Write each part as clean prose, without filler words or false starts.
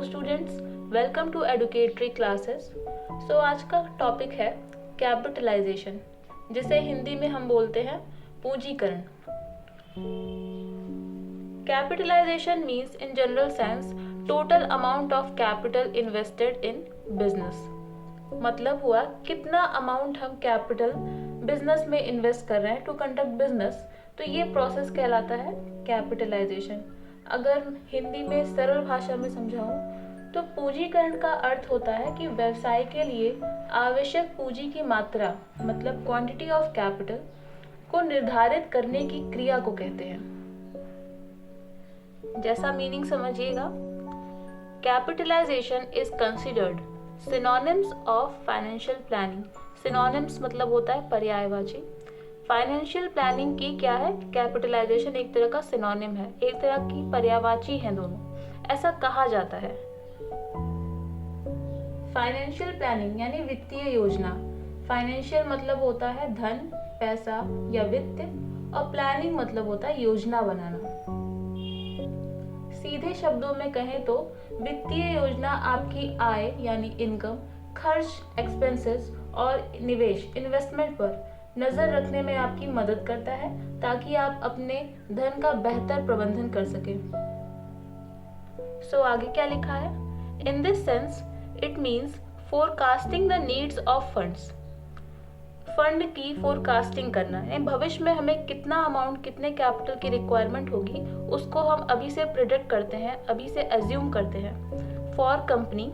Hello students, welcome to Educatory classes. So आज का topic है कैपिटलाइजेशन, जिसे हिंदी में हम बोलते हैं पूंजीकरण। Capitalization means in general sense total amount of capital invested in business. मतलब हुआ कितना अमाउंट हम कैपिटल बिजनेस में इन्वेस्ट कर रहे हैं टू कंडक्ट बिजनेस, तो ये प्रोसेस कहलाता है कैपिटलाइजेशन। अगर हिंदी में सरल भाषा में समझाऊं तो पूंजीकरण का अर्थ होता है कि व्यवसाय के लिए आवश्यक पूंजी की मात्रा मतलब क्वांटिटी ऑफ कैपिटल को निर्धारित करने की क्रिया को कहते हैं। जैसा मीनिंग समझिएगा, capitalization is considered synonyms of financial planning. Synonyms मतलब होता है पर्यायवाची। फाइनेंशियल प्लानिंग की क्या है, कैपिटलाइजेशन एक तरह का सिनोनिम है, एक तरह की पर्यायवाची है दोनों, ऐसा कहा जाता है। फाइनेंशियल प्लानिंग यानी वित्तीय योजना। फाइनेंशियल मतलब होता है धन, पैसा या वित्त, और प्लानिंग मतलब होता है योजना बनाना। सीधे शब्दों में कहें तो वित्तीय योजना आपकी आय यानी इनकम, खर्च एक्सपेंसेस और निवेश इन्वेस्टमेंट पर नजर रखने में आपकी मदद करता है ताकि आप अपने धन का बेहतर प्रबंधन कर सकें। सो आगे क्या लिखा है, in this sense it means forecasting the needs of funds. Fund की फोरकास्टिंग करना है, भविष्य में हमें कितना अमाउंट, कितने कैपिटल की रिक्वायरमेंट होगी उसको हम अभी से प्रिडिक्ट करते हैं, अभी से एज्यूम करते हैं। For company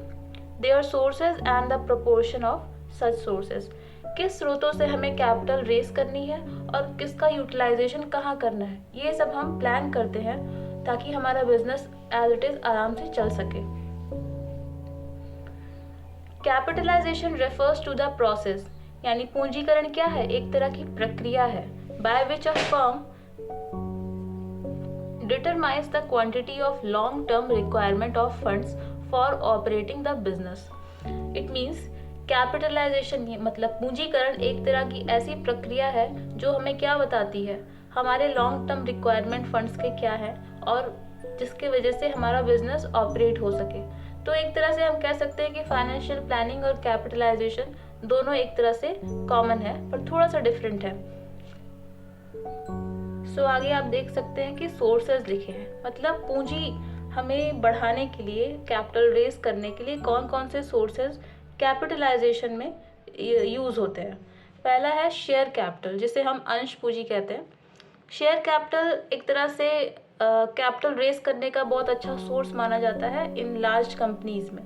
their sources and the proportion of such sources. किस स्रोतों से हमें कैपिटल रेस करनी है और किसका यूटिलाइजेशन कहाँ करना है, ये सब हम प्लान करते हैं ताकि हमारा बिजनेस एज इट इज आराम से चल सके। Capitalization refers to the process, यानी पूंजीकरण क्या है, एक तरह की प्रक्रिया है by which a firm determines the quantity of long term requirement of funds for operating the business. It means capitalization मतलब पूंजीकरण एक तरह की ऐसी प्रक्रिया है जो हमें क्या बताती है, हमारे लॉन्ग टर्म रिक्वायरमेंट फंड्स के क्या है और जिसकी वजह से हमारा बिजनेस ऑपरेट हो सके। तो एक तरह से हम कह सकते हैं कि फाइनेंशियल प्लानिंग और कैपिटलाइजेशन दोनों एक तरह से कॉमन है पर थोड़ा सा डिफरेंट है। सो आगे आप देख सकते हैं कि सोर्सेज लिखे हैं, मतलब पूंजी हमें बढ़ाने के लिए, कैपिटल रेज करने के लिए कौन कौन से सोर्सेज कैपिटलाइजेशन में यूज होते हैं। पहला है शेयर कैपिटल, जिसे हम अंश पूंजी कहते हैं। शेयर कैपिटल एक तरह से कैपिटल रेस करने का बहुत अच्छा सोर्स माना जाता है इन लार्ज कंपनीज में।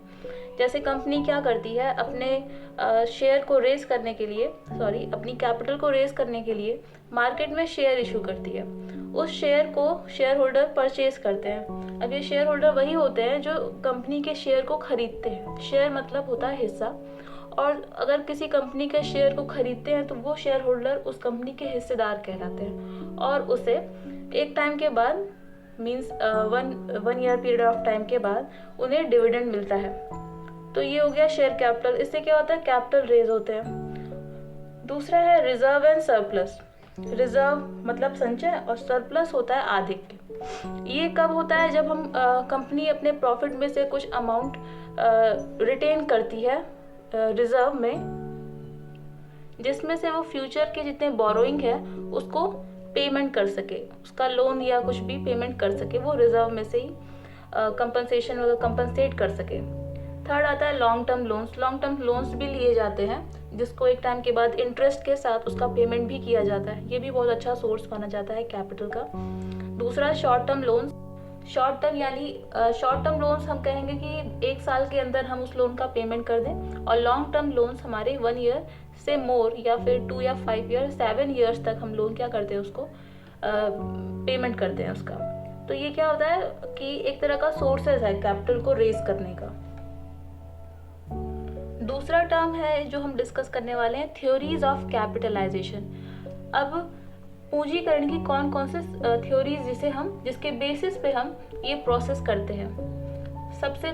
जैसे कंपनी क्या करती है, अपने शेयर को रेस करने के लिए, अपनी कैपिटल को रेस करने के लिए मार्केट में शेयर इशू करती है। उस शेयर को शेयर होल्डर परचेज करते हैं। अब ये शेयर होल्डर वही होते हैं जो कंपनी के शेयर को खरीदते हैं। शेयर मतलब होता है हिस्सा, और अगर किसी कंपनी के शेयर को खरीदते हैं तो वो शेयर होल्डर उस कंपनी के हिस्सेदार कहलाते हैं, और उसे एक टाइम के बाद means one year period of time के बाद उन्हें डिविडेंड मिलता है। तो ये हो गया शेयर कैपिटल। इससे क्या होता है, कैपिटल रेज होते हैं। दूसरा है रिजर्व एंड सरप्लस। रिजर्व मतलब संचय और सरप्लस होता है आधिक्य। ये कब होता है, जब हम कंपनी अपने प्रॉफिट में से कुछ अमाउंट रिटेन करती है रिजर्व में, जिसमें से वो फ्यूचर के जितने बोरोइंग है उसको पेमेंट कर सके, उसका लोन या कुछ भी पेमेंट कर सके, वो रिजर्व में से ही कंपनसेशन वगैरह कंपनसेट कर सके। थर्ड आता है long term loans. Long term loans भी लिए जाते हैं जिसको एक टाइम के बाद इंटरेस्ट के साथ उसका पेमेंट भी किया जाता है। ये भी बहुत अच्छा सोर्स माना जाता है कैपिटल का। दूसरा short term loans. Short term यानी शॉर्ट टर्म लोन्स हम कहेंगे कि एक साल के अंदर हम उस लोन का पेमेंट कर दें, और लॉन्ग टर्म लोन्स हमारे 1 ईयर से मोर या फिर 2 या 5 ईयर 7 ईयर्स तक हम लोन क्या करते हैं, उसको पेमेंट करते हैं उसका। तो ये क्या होता है कि एक तरह का सोर्सेज है कैपिटल को रेज करने का। दूसरा टर्म है जो हम डिस्कस करने वाले हैं, थ्योरीज ऑफ कैपिटलाइजेशन। अब पूंजीकरण की कौन कौन से थ्योरीज जिसके बेसिस पे हम ये प्रोसेस करते हैं। सबसे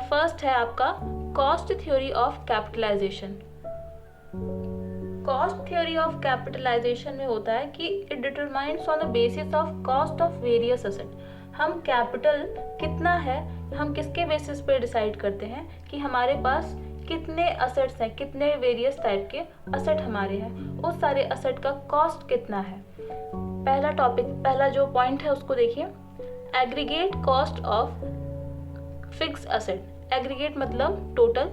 फर्स्ट है आपका cost theory of capitalization. Cost theory of capitalization में होता है कि it determines on the basis of cost of various asset. हम कैपिटल कितना है हम किसके बेसिस पे डिसाइड करते हैं कि हमारे पास कितने असेट्स हैं, कितने वेरियस टाइप के असेट हमारे हैं, उस सारे असेट का कॉस्ट कितना है। पहला जो पॉइंट है उसको देखिए, aggregate cost of fix asset. Aggregate मतलब टोटल,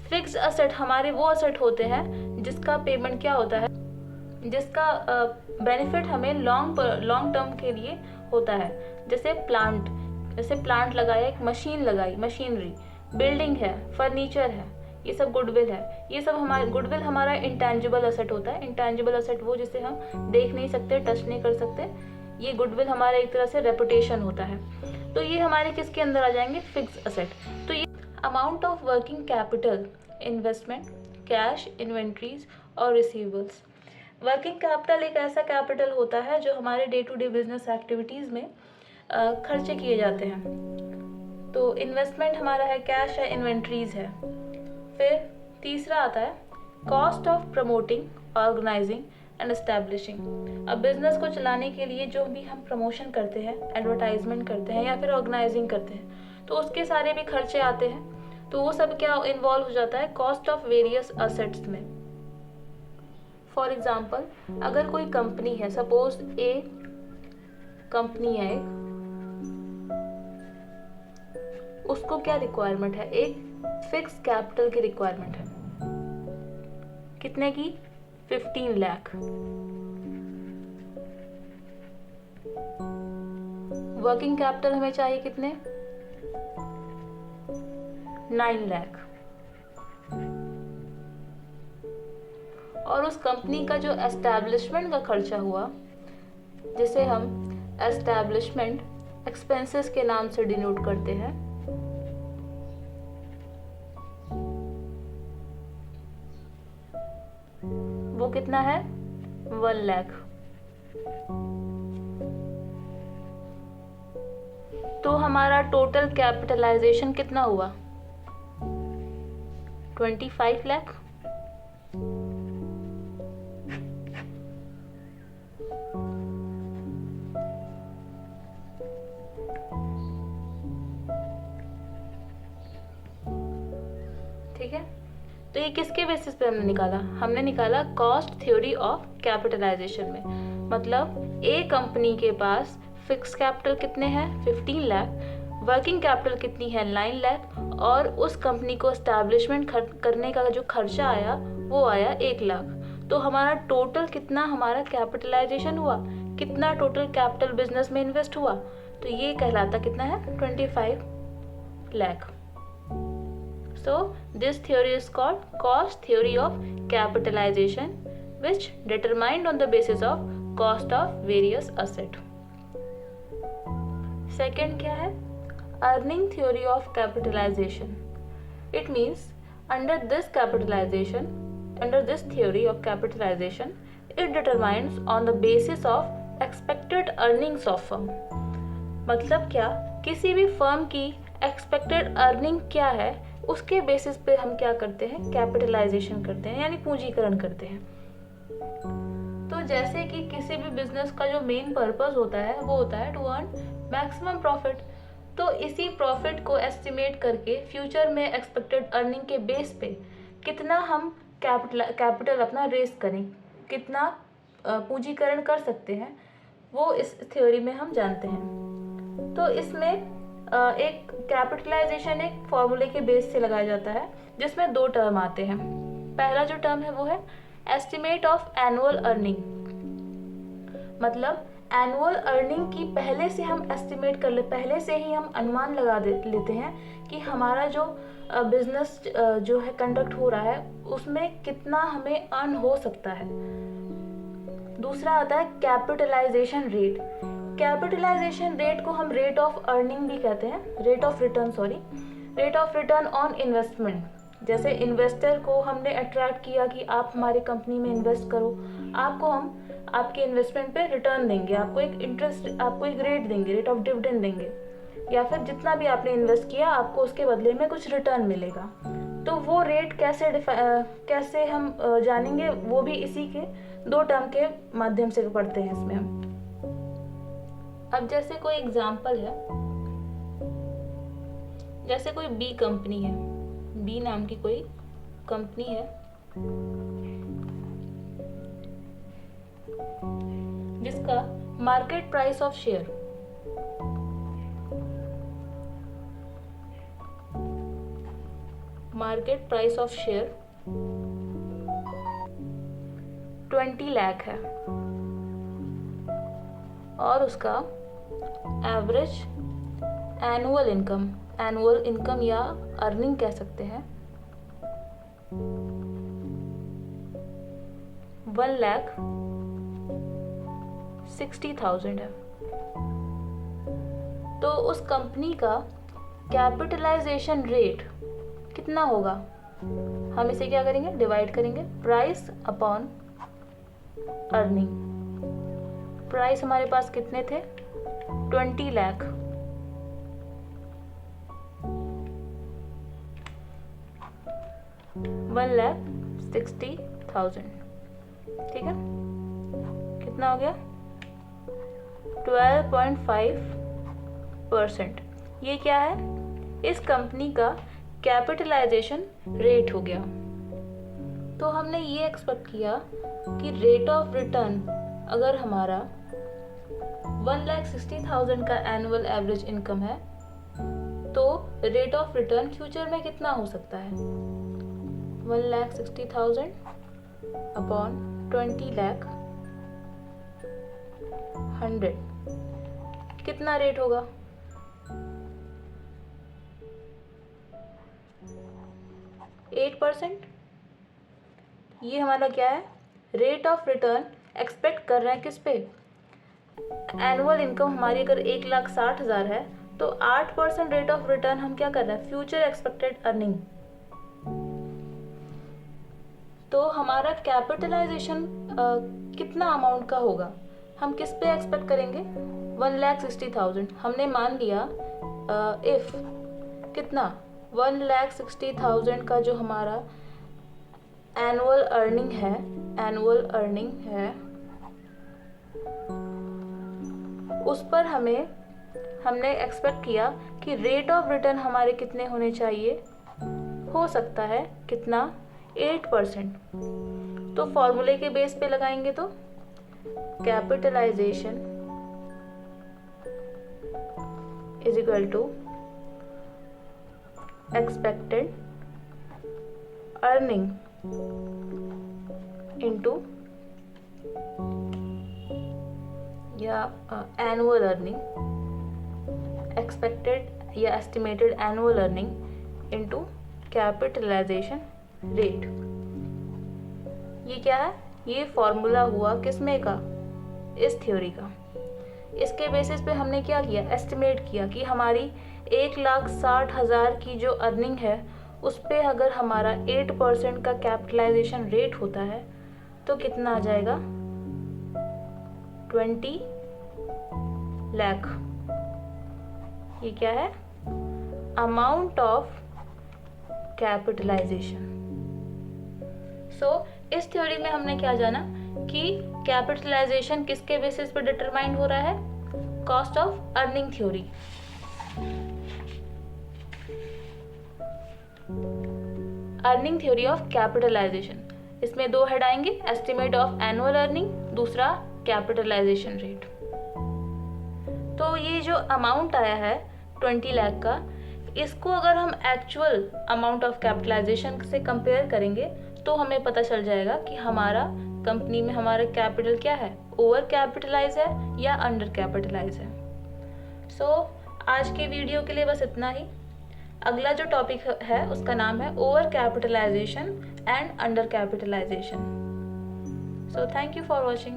फिक्स असेट हमारे वो असेट होते हैं जिसका पेमेंट क्या होता है, जिसका बेनिफिट हमें लॉन्ग टर्म के लिए होता है। जैसे प्लांट लगाया, एक मशीन लगाई, मशीनरी, बिल्डिंग है, फर्नीचर है, ये सब गुडविल है। ये सब गुडविल हमारा इंटेंजिबल असेट होता है। इंटेंजिबल असेट वो जिसे हम देख नहीं सकते, टच नहीं कर सकते, ये गुडविल हमारा एक तरह से रेपुटेशन होता है। तो ये हमारे किसके अंदर आ जाएंगे, फिक्स असेट। तो ये amount of working capital, investment, cash, inventories और रिसीवेबल्स। वर्किंग कैपिटल एक ऐसा कैपिटल होता है जो हमारे day to day business activities में खर्चे किए जाते हैं। तो इन्वेस्टमेंट हमारा है, कैश है, इन्वेंट्रीज है। फिर तीसरा आता है cost of promoting, organizing and establishing. अब बिजनेस को चलाने के लिए जो भी हम प्रमोशन करते हैं, एडवर्टाइजमेंट करते हैं या फिर ऑर्गेनाइजिंग करते हैं, तो उसके सारे भी खर्चे आते हैं। तो वो सब क्या इन्वॉल्व हो जाता है, कॉस्ट ऑफ वेरियस असेट्स में। फॉर एग्जाम्पल, अगर कोई कंपनी है, सपोज ए कंपनी है, उसको क्या रिक्वायरमेंट है, एक फिक्स कैपिटल की रिक्वायरमेंट है। कितने की, 15 लाख। वर्किंग कैपिटल हमें चाहिए कितने, 9 लाख। और उस कंपनी का जो एस्टैब्लिशमेंट का खर्चा हुआ, जिसे हम एस्टैब्लिशमेंट एक्सपेंसेस के नाम से डिनोट करते हैं, वो कितना है, 1 लाख। तो हमारा टोटल कैपिटलाइजेशन कितना हुआ, 25 लाख। ठीक है, तो ये किसके बेसिस पे हमने निकाला कॉस्ट थ्योरी ऑफ कैपिटलाइजेशन में। मतलब ए कंपनी के पास फिक्स कैपिटल कितने हैं, 15 लाख, वर्किंग कैपिटल कितनी है, 9 लाख, और उस कंपनी को एस्टैब्लिशमेंट करने का जो खर्चा आया वो आया 1 लाख। तो हमारा टोटल कितना हमारा कैपिटलाइजेशन हुआ, कितना टोटल कैपिटल बिजनेस में इन्वेस्ट हुआ, तो ये कहलाता कितना है, 25 lakh. So this theory is called cost theory of capitalization, which determined on the basis of cost of various asset. Second क्या है, earning theory of capitalization. It means under this theory of capitalization, it determines on the basis of expected earnings of firm. मतलब क्या, किसी भी firm की expected earning क्या है, उसके बेसिस पे हम क्या करते हैं, कैपिटलाइजेशन करते हैं, यानी पूंजीकरण करते हैं। तो जैसे कि किसी भी बिजनेस का जो मेन पर्पस होता है वो होता है टू अर्न मैक्सिमम प्रॉफिट। तो इसी प्रॉफिट को एस्टिमेट करके फ्यूचर में एक्सपेक्टेड अर्निंग के बेस पे कितना हम कैपिटल अपना रेस करें, कितना पूंजीकरण कर सकते हैं, वो इस थ्योरी में हम जानते हैं। तो इसमें एक कैपिटलाइजेशन एक फॉर्मूले के बेस से लगाया जाता है, जिसमें 2 टर्म आते हैं। पहला जो टर्म है वो है एस्टिमेट ऑफ एनुअल अर्निंग। मतलब एनुअल अर्निंग की पहले से हम एस्टिमेट पहले से ही हम अनुमान लगा लेते हैं कि हमारा जो बिजनेस जो है कंडक्ट हो रहा है उसमें कितना हमें अर्न हो सकता है। दूसरा आता है कैपिटलाइजेशन रेट। कैपिटलाइजेशन रेट को हम रेट ऑफ अर्निंग भी कहते हैं, rate of return on investment. जैसे इन्वेस्टर को हमने अट्रैक्ट किया कि आप हमारी कंपनी में इन्वेस्ट करो, आपको हम आपके इन्वेस्टमेंट पे रिटर्न देंगे, आपको एक रेट देंगे, रेट ऑफ डिविडेंड देंगे, या फिर जितना भी आपने इन्वेस्ट किया आपको उसके बदले में कुछ रिटर्न मिलेगा। तो वो रेट कैसे हम जानेंगे, वो भी इसी के 2 टर्म के माध्यम से पढ़ते हैं इसमें हम। अब जैसे कोई एग्जाम्पल है, जैसे कोई बी कंपनी है, बी नाम की कोई कंपनी है जिसका market price of share market price of share 20 lakh है और उसका एवरेज एनुअल इनकम या अर्निंग कह सकते हैं 1,60,000 है। तो उस कंपनी का कैपिटलाइजेशन रेट कितना होगा? हम इसे क्या करेंगे? डिवाइड करेंगे प्राइस अपॉन अर्निंग। प्राइस हमारे पास कितने थे? 20 लाख। $1,60,000। ठीक है, कितना हो गया? 12.5%। ये क्या है? इस कंपनी का कैपिटलाइजेशन रेट हो गया। तो हमने ये एक्सपेक्ट किया कि रेट ऑफ रिटर्न अगर हमारा 1,60,000 का एनुअल एवरेज इनकम है तो रेट ऑफ रिटर्न फ्यूचर में कितना हो सकता है? 1,60,000 अपॉन 20 लाख 100 कितना रेट होगा? 8%। ये हमारा क्या है? रेट ऑफ रिटर्न एक्सपेक्ट कर रहे हैं किस पे? एनुअल इनकम हमारी अगर 1,60,000 है तो 8% रेट ऑफ रिटर्न हम क्या कर रहे हैं? Future expected earning. तो हमारा कैपिटलाइजेशन कितना अमाउंट का होगा? हम किस पे एक्सपेक्ट करेंगे? 1,60,000। हमने मान लिया इफ कितना 1,60,000 का जो हमारा एनुअल अर्निंग है उस पर हमने एक्सपेक्ट किया कि रेट ऑफ रिटर्न हमारे कितने होने चाहिए? हो सकता है कितना? 8%। तो फॉर्मूले के बेस पे लगाएंगे तो capitalization is equal to expected earning into या एनुअल अर्निंग, एक्सपेक्टेड या estimated annual earning into capitalization rate. ये क्या है? ये फॉर्मूला हुआ किसमें का? इस थ्योरी का। इसके बेसिस पे हमने क्या किया? एस्टिमेट किया कि हमारी 1,60,000 की जो अर्निंग है उस पे अगर हमारा 8% का कैपिटलाइजेशन रेट होता है तो कितना आ जाएगा? 20 लाख। ये क्या है? Amount of capitalization. इस थ्योरी में हमने क्या जाना कि कैपिटलाइजेशन किसके बेसिस पे डिटरमाइंड हो रहा है? Cost of earning theory. Earning theory of capitalization. इसमें दो हेड आएंगे, एस्टिमेट ऑफ एनुअल अर्निंग, दूसरा कैपिटलाइजेशन रेट। तो ये जो अमाउंट आया है 20 लाख का, इसको अगर हम एक्चुअल अमाउंट ऑफ कैपिटलाइजेशन से कंपेयर करेंगे तो हमें पता चल जाएगा कि हमारा कंपनी में हमारा कैपिटल क्या है? ओवर कैपिटलाइज है या अंडर कैपिटलाइज है। आज के वीडियो के लिए बस इतना ही। अगला जो टॉपिक है उसका नाम है over capitalization and under capitalization. Thank you for watching.